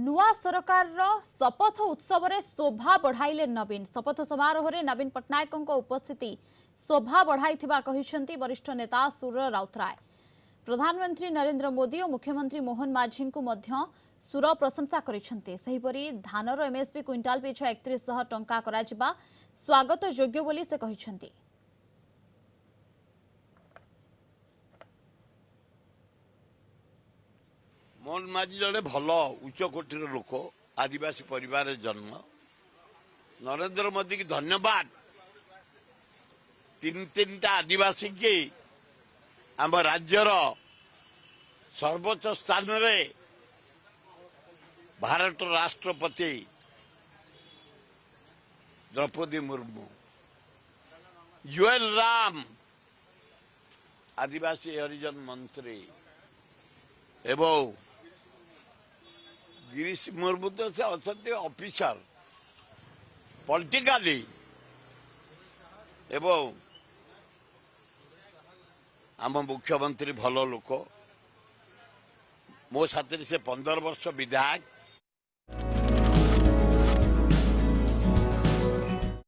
नुआ सरकार शपथ उत्सव रे शोभा बढ़ाइले नवीन शपथ समारोह रे नवीन पट्टनायक उपस्थिति शोभा बढ़ाई वरिष्ठ नेता सुर राउतराय। प्रधानमंत्री नरेंद्र मोदी और मुख्यमंत्री मोहन माझी को मध्य सुर प्रशंसा करिसेंते। सेहिपरि धानर एमएसपी क्विंटाल पिछा 3100 टंका कराजिबा स्वागत योग्य बोली से कहिसेंते। मोहन माझी जड़े भल उच्च कोटीर लोक आदिवासी परिवार जन्म। नरेंद्र मोदी की धन्यवाद। तीन टा आदिवासी की आम राज्यर सर्वोच्च स्थान रे भारत राष्ट्रपति द्रौपदी मुर्मू, जुएल राम आदिवासी हरिजन मंत्री एवं गिरीश मुर्मू तो से अच्छा ऑफिसर पॉलिटिकली एवं आम मुख्यमंत्री भल लोक मो साथी से 15 वर्ष विधायक